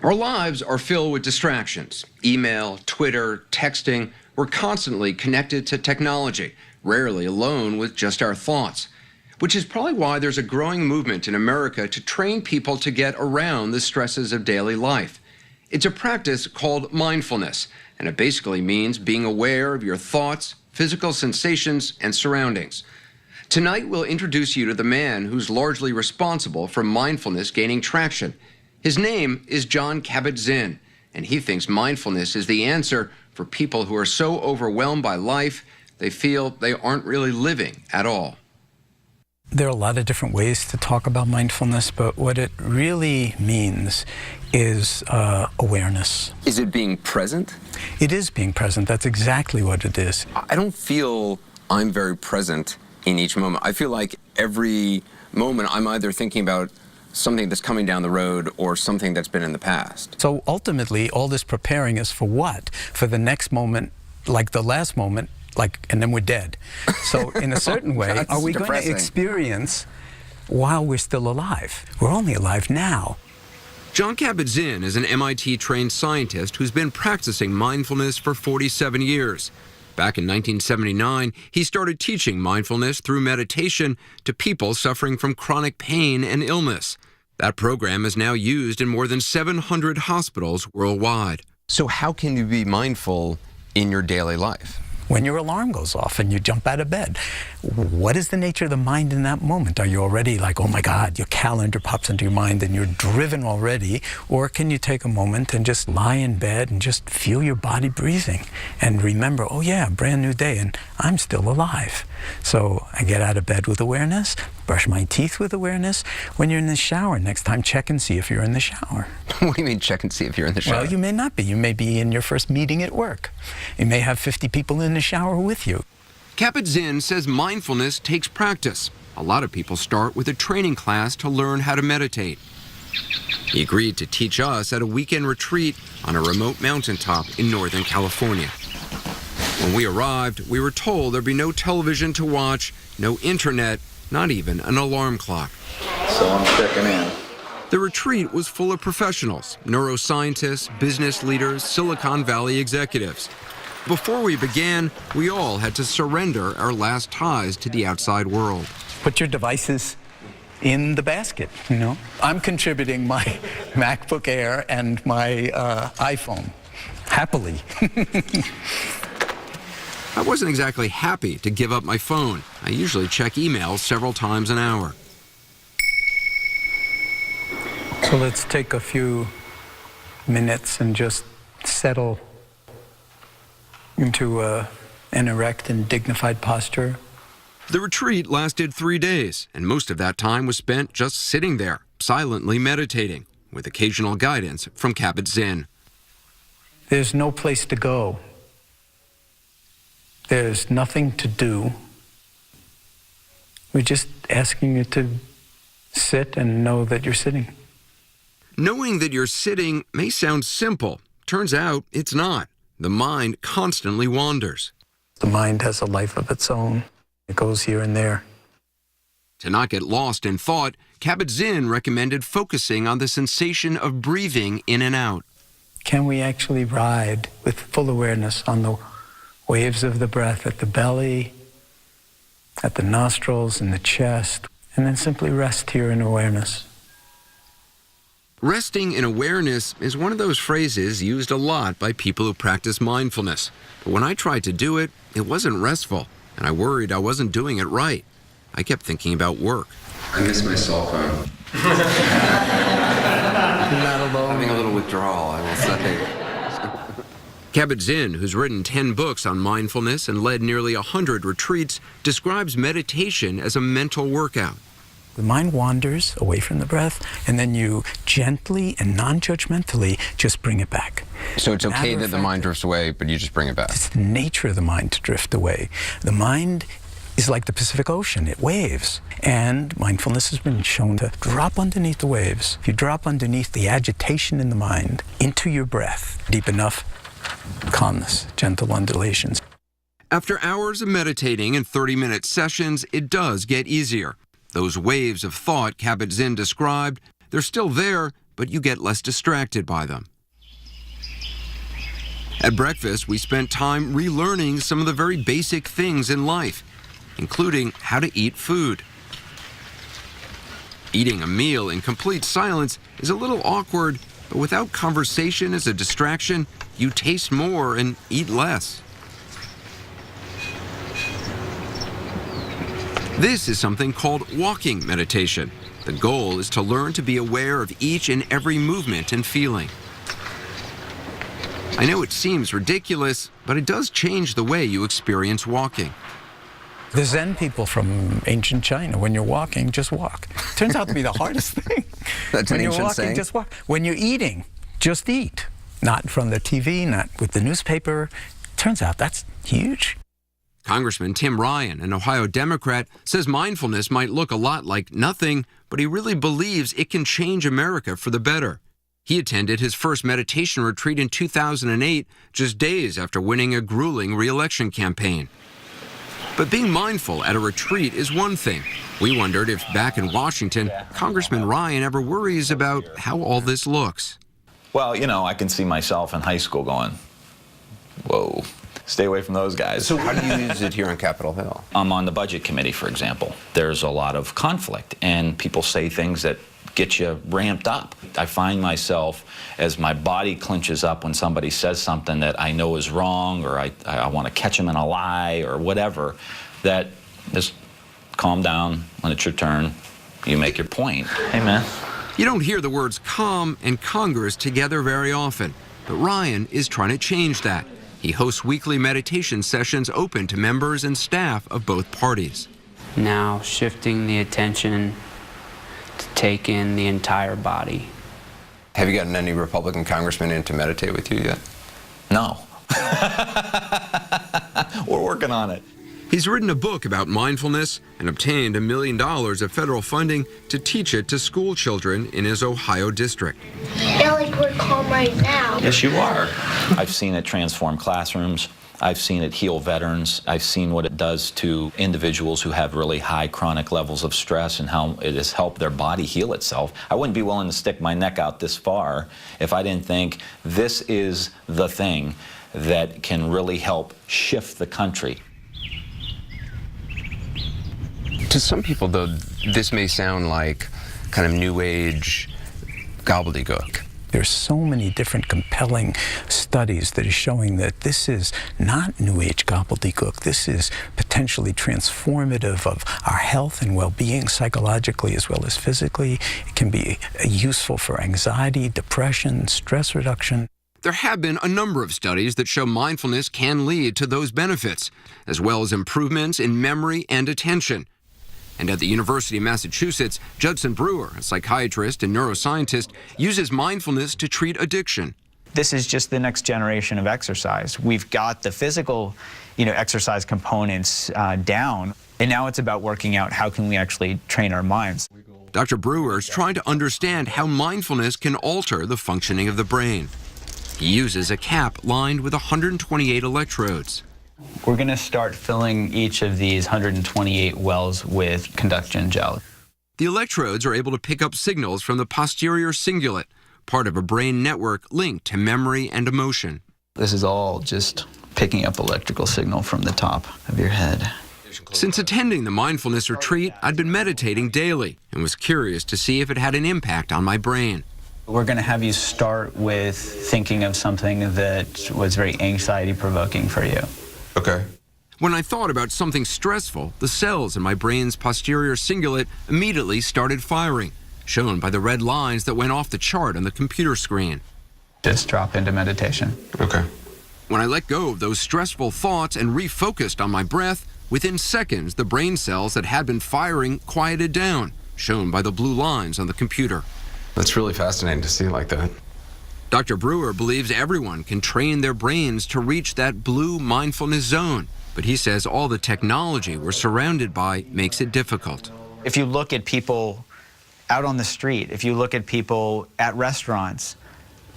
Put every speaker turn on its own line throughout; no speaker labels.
Our lives are filled with distractions. Email, Twitter, texting. We're constantly connected to technology, rarely alone with just our thoughts. Which is probably why there's a growing movement in America to train people to get around the stresses of daily life. It's a practice called mindfulness, and it basically means being aware of your thoughts, physical sensations, and surroundings. Tonight, we'll introduce you to the man who's largely responsible for mindfulness gaining traction. His name is Jon Kabat-Zinn, and he thinks mindfulness is the answer for people who are so overwhelmed by life, they feel they aren't really living at all.
There are a lot of different ways to talk about mindfulness, but what it really means is awareness.
Is it being present?
It is being present. That's exactly what it is.
I don't feel I'm very present in each moment. I feel like every moment I'm either thinking about something that's coming down the road or something that's been in the past.
So ultimately, all this preparing is for what? For the next moment, like the last moment, and then we're dead. So in a certain way, are we going to experience while we're still alive? We're only alive now.
Jon Kabat-Zinn is an MIT-trained scientist who's been practicing mindfulness for 47 years. Back in 1979, he started teaching mindfulness through meditation to people suffering from chronic pain and illness. That program is now used in more than 700 hospitals worldwide.
So how can you be mindful in your daily life?
When your alarm goes off and you jump out of bed, what is the nature of the mind in that moment? Are you already like, oh my God, your calendar pops into your mind and you're driven already? Or can you take a moment and just lie in bed and just feel your body breathing and remember, oh yeah, brand new day and I'm still alive. So I get out of bed with awareness, brush my teeth with awareness. When you're in the shower, next time check and see if you're in the shower.
What do you mean check and see if you're in the shower?
Well, you may not be. You may be in your first meeting at work. You may have 50 people in the shower with you.
Kabat-Zinn says mindfulness takes practice. A lot of people start with a training class to learn how to meditate. He agreed to teach us at a weekend retreat on a remote mountaintop in Northern California. When we arrived, we were told there'd be no television to watch, no internet, not even an alarm clock.
So I'm checking in.
The retreat was full of professionals, neuroscientists, business leaders, Silicon Valley executives. Before we began, we all had to surrender our last ties to the outside world.
Put your devices in the basket, you know. I'm contributing my MacBook Air and my iPhone, happily.
I wasn't exactly happy to give up my phone. I usually check emails several times an hour.
So let's take a few minutes and just settle into an erect and dignified posture.
The retreat lasted 3 days, and most of that time was spent just sitting there, silently meditating, with occasional guidance from Kabat-Zinn.
There's no place to go. There's nothing to do. We're just asking you to sit and know that you're sitting.
Knowing that you're sitting may sound simple. Turns out it's not. The mind constantly wanders.
The mind has a life of its own. It goes here and there.
To not get lost in thought, Kabat-Zinn recommended focusing on the sensation of breathing in and out.
Can we actually ride with full awareness on the waves of the breath at the belly, at the nostrils, in the chest, and then simply rest here in awareness?
Resting in awareness is one of those phrases used a lot by people who practice mindfulness. But when I tried to do it, it wasn't restful, and I worried I wasn't doing it right. I kept thinking about work.
I miss my cell phone.
Not alone.
Having a little withdrawal, I will say.
Kabat-Zinn, who's written 10 books on mindfulness and led nearly 100 retreats, describes meditation as a mental workout.
The mind wanders away from the breath, and then you gently and non-judgmentally just bring it back.
So it's okay that the mind drifts away, but you just bring it back?
It's the nature of the mind to drift away. The mind is like the Pacific Ocean. It waves. And mindfulness has been shown to drop underneath the waves. If you drop underneath the agitation in the mind into your breath, deep enough, calmness, gentle undulations.
After hours of meditating and 30-minute sessions, it does get easier. Those waves of thought Kabat-Zinn described, they're still there, but you get less distracted by them. At breakfast, we spent time relearning some of the very basic things in life, including how to eat food. Eating a meal in complete silence is a little awkward, but without conversation as a distraction, you taste more and eat less. This is something called walking meditation. The goal is to learn to be aware of each and every movement and feeling. I know it seems ridiculous, but it does change the way you experience walking.
The Zen people from ancient China, when you're walking, just walk. Turns out to be the hardest thing.
That's
when
an
you're
ancient
walking,
saying.
just walk. When you're eating, just eat. Not from the TV, not with the newspaper. Turns out that's huge.
Congressman Tim Ryan, an Ohio Democrat, says mindfulness might look a lot like nothing, but he really believes it can change America for the better. He attended his first meditation retreat in 2008, just days after winning a grueling re-election campaign. But being mindful at a retreat is one thing. We wondered if back in Washington, Congressman Ryan ever worries about how all this looks.
Well, you know, I can see myself in high school going, whoa, stay away from those guys.
So how do you use it here on Capitol Hill?
I'm on the budget committee, for example. There's a lot of conflict, and people say things that get you ramped up. I find myself, as my body clenches up when somebody says something that I know is wrong, or I want to catch them in a lie, or whatever, that just calm down. When it's your turn, you make your point. Hey, man.
You don't hear the words calm and Congress together very often, but Ryan is trying to change that. He hosts weekly meditation sessions open to members and staff of both parties.
Now shifting the attention to take in the entire body.
Have you gotten any Republican congressmen in to meditate with you yet?
No. We're working on it.
He's written a book about mindfulness and obtained $1 million of federal funding to teach it to school children in his Ohio district.
Yeah, like we're calm right now.
Yes, you are. I've seen it transform classrooms. I've seen it heal veterans. I've seen what it does to individuals who have really high chronic levels of stress and how it has helped their body heal itself. I wouldn't be willing to stick my neck out this far if I didn't think this is the thing that can really help shift the country.
To some people, though, this may sound like kind of new age gobbledygook.
There's so many different compelling studies that are showing that this is not New Age gobbledygook. This is potentially transformative of our health and well-being psychologically as well as physically. It can be useful for anxiety, depression, stress reduction.
There have been a number of studies that show mindfulness can lead to those benefits, as well as improvements in memory and attention. And at the University of Massachusetts, Judson Brewer, a psychiatrist and neuroscientist, uses mindfulness to treat addiction.
This is just the next generation of exercise. We've got the physical, exercise components down, and now it's about working out how can we actually train our minds.
Dr. Brewer is trying to understand how mindfulness can alter the functioning of the brain. He uses a cap lined with 128 electrodes.
We're going to start filling each of these 128 wells with conduction gel.
The electrodes are able to pick up signals from the posterior cingulate, part of a brain network linked to memory and emotion.
This is all just picking up electrical signal from the top of your head.
Since attending the mindfulness retreat, I'd been meditating daily and was curious to see if it had an impact on my brain.
We're going to have you start with thinking of something that was very anxiety-provoking for you.
Okay.
When I thought about something stressful, the cells in my brain's posterior cingulate immediately started firing, shown by the red lines that went off the chart on the computer screen.
Just drop into meditation.
Okay.
When I let go of those stressful thoughts and refocused on my breath, within seconds, the brain cells that had been firing quieted down, shown by the blue lines on the computer.
That's really fascinating to see like that.
Dr. Brewer believes everyone can train their brains to reach that blue mindfulness zone, but he says all the technology we're surrounded by makes it difficult.
If you look at people out on the street, if you look at people at restaurants,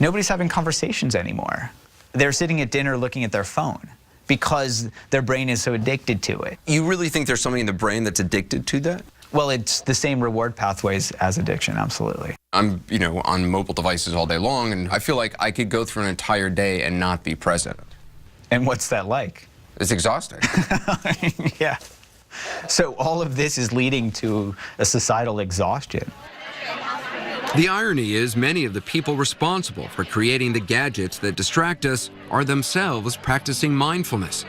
nobody's having conversations anymore. They're sitting at dinner looking at their phone because their brain is so addicted to it.
You really think there's something in the brain that's addicted to that?
Well, it's the same reward pathways as addiction, absolutely.
I'm, on mobile devices all day long, and I feel like I could go through an entire day and not be present.
And what's that like?
It's exhausting.
Yeah. So all of this is leading to a societal exhaustion.
The irony is many of the people responsible for creating the gadgets that distract us are themselves practicing mindfulness.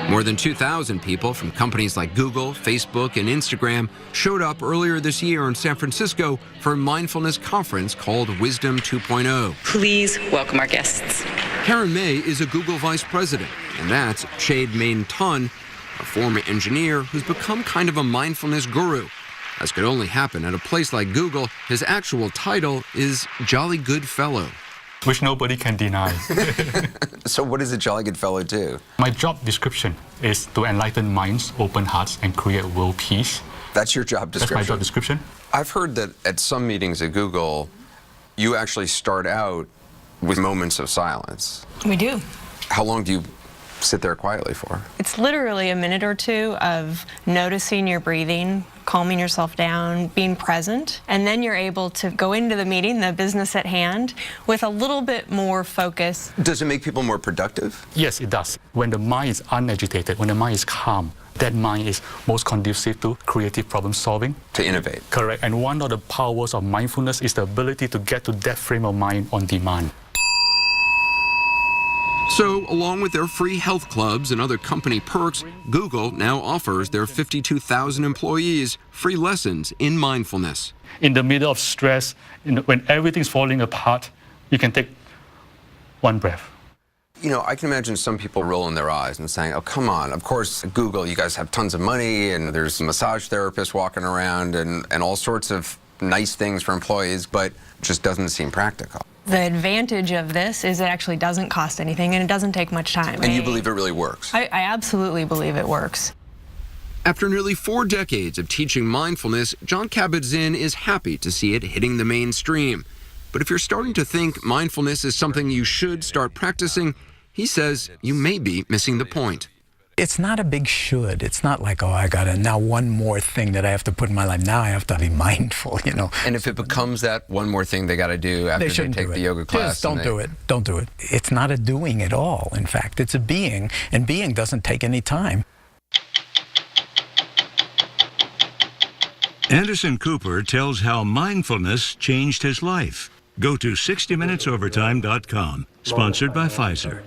More than 2,000 people from companies like Google, Facebook, and Instagram showed up earlier this year in San Francisco for a mindfulness conference called Wisdom 2.0.
Please welcome our guests.
Karen May is a Google vice president, and that's Chade Main-Tun, a former engineer who's become kind of a mindfulness guru. As could only happen at a place like Google, his actual title is Jolly Good Fellow.
Which nobody can deny.
So what does a Jolly Good Fellow do?
My job description is to enlighten minds, open hearts, and create world peace.
That's your job description?
That's my job description.
I've heard that at some meetings at Google, you actually start out with moments of silence.
We do.
How long do you sit there quietly for?
It's literally a minute or two of noticing your breathing, calming yourself down, being present, and then you're able to go into the meeting, the business at hand, with a little bit more focus.
Does it make people more productive?
Yes, it does. When the mind is unagitated, when the mind is calm, that mind is most conducive to creative problem solving.
To innovate.
Correct. And one of the powers of mindfulness is the ability to get to that frame of mind on demand.
So, along with their free health clubs and other company perks, Google now offers their 52,000 employees free lessons in mindfulness.
In the middle of stress, when everything's falling apart, you can take one breath.
I can imagine some people rolling their eyes and saying, oh, come on, of course, Google, you guys have tons of money, and there's massage therapists walking around and all sorts of nice things for employees, but it just doesn't seem practical.
The advantage of this is it actually doesn't cost anything and it doesn't take much time.
And you believe it really works?
I absolutely believe it works.
After nearly 4 decades of teaching mindfulness, John Kabat-Zinn is happy to see it hitting the mainstream. But if you're starting to think mindfulness is something you should start practicing, he says you may be missing the point.
It's not a big should. It's not like, oh, I got to now one more thing that I have to put in my life. Now I have to be mindful,
And if it becomes that one more thing they got to do after they take the yoga class.
Just don't do it. Don't do it. It's not a doing at all, in fact. It's a being, and being doesn't take any time.
Anderson Cooper tells how mindfulness changed his life. Go to 60minutesovertime.com, sponsored by Pfizer.